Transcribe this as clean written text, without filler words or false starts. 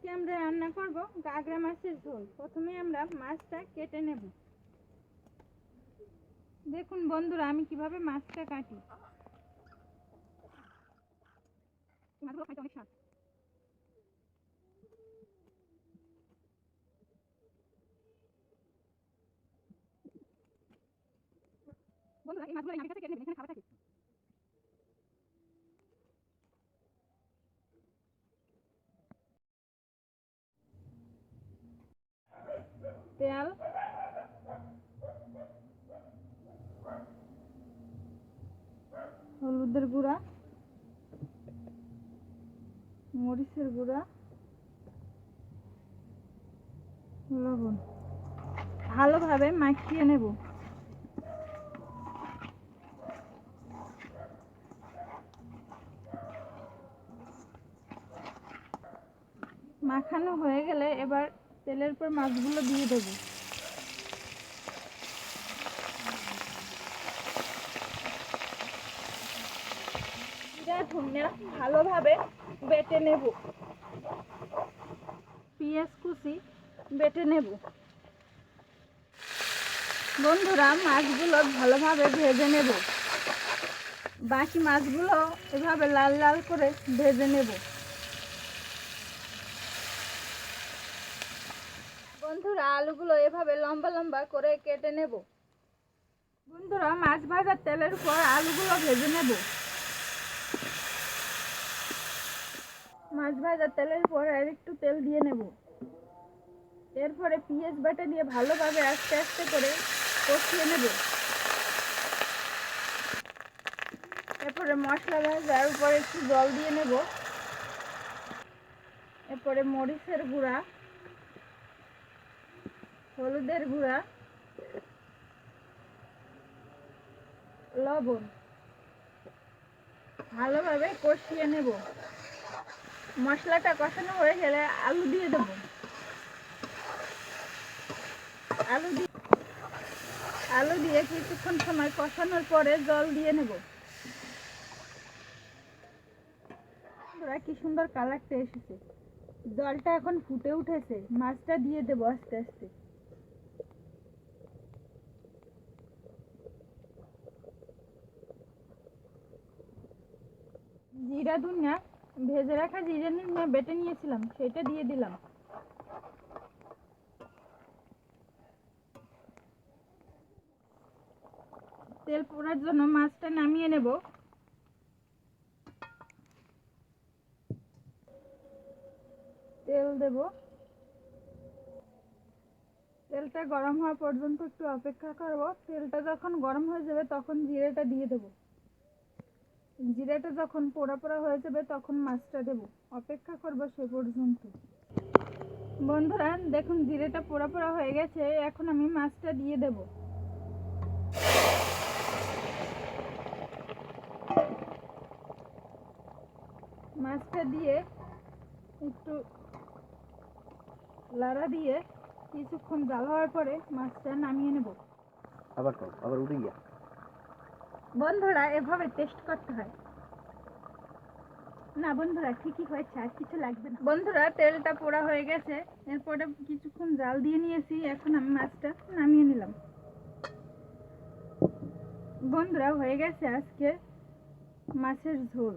আজকে আমরা রান্না করব গাগরা মাছের ঝোল। প্রথমে আমরা মাছটা কেটে নেব। দেখুন বন্ধুরা, আমি কিভাবে মাছটা কাটি। মাছগুলো খাইতে অনেক স্বাদ। বন্ধুরা, এই মাছগুলো আমি কাছে কেটে নেব, এখানে খাবার থাকে। তেল, হলুদের গুঁড়া, মরিচের গুঁড়া, লবণ ভালোভাবে মাখিয়ে নেব। মাখানো হয়ে গেলে এবার তেলের উপর মাছগুলো দিয়ে দেব। জিরা ধনিয়া ভালোভাবে বেটে নেব। পেঁয়াজ কুচি বেটে নেব। বন্ধুরা, মাছগুলো ভালোভাবে ভেজে নেব। বাকি মাছগুলো এভাবে লাল লাল করে ভেজে নেব। বন্ধুরা, আলুগুলো এভাবে লম্বা লম্বা করে কেটে নেব। বন্ধুরা, মাছ ভাজার তেলের উপর আলুগুলো ভেজে নেব। মাছ ভাজার তেলের উপর আর একটু তেল দিয়ে নেব। এরপরে পেঁয়াজ বাটা দিয়ে ভালোভাবে আস্তে আস্তে করে কষিয়ে নেব। এরপরে মশলা ভাজার উপরে একটু জল দিয়ে নেব। এরপরে মরিচের গুঁড়া, হলুদের গুঁড়া, লবণ ভালোভাবে কষিয়ে নেব। মশলাটা কষানো হয়ে গেলে আলু দিয়ে দেব। আলু দিয়ে কিছুক্ষণ সময় কষানোর পরে জল দিয়ে নেব। কি সুন্দর কালারটা এসেছে। জলটা এখন ফুটে উঠেছে। মাছটা দিয়ে দেব আস্তে আস্তে। জিরা ধনিয়া, ভেজে রাখা জিরা ধনিয়া বেটে নিয়েছিলাম, সেটা দিয়ে দিলাম। তেল পোড়ার জন্য মাছটা নামিয়ে নেব। তেল দেব। তেলটা গরম হওয়া পর্যন্ত একটু অপেক্ষা করব। তেলটা যখন গরম হয়ে যাবে তখন জিরাটা দিয়ে দেব। জিরাটা যখন পোড়া পোড়া হয়ে যাবে তখন মাছটা দেব। অপেক্ষা করব সে পর্যন্ত। বন্ধুরা, দেখুন জিরাটা পোড়া পোড়া হয়ে গেছে। এখন আমি মাছটা দিয়ে দেব। মাছটা দিয়ে একটু লাড়া দিয়ে কিছুক্ষণ জাল হওয়ার পরে মাছটা নামিয়ে নেব। আবার উঠে গিয়া। বন্ধুরা, এভাবে টেস্ট করতে হয় না। বন্ধুরা, ঠিকই হয়েছে, আর কিছু লাগবে না। বন্ধুরা, তেলটা পোড়া হয়ে গেছে। এরপরে কিছুক্ষণ জাল দিয়ে নিয়েছি। এখন আমি মাছটা নামিয়ে নিলাম। বন্ধুরা, হয়ে গেছে আজকে মাছের ঝোল।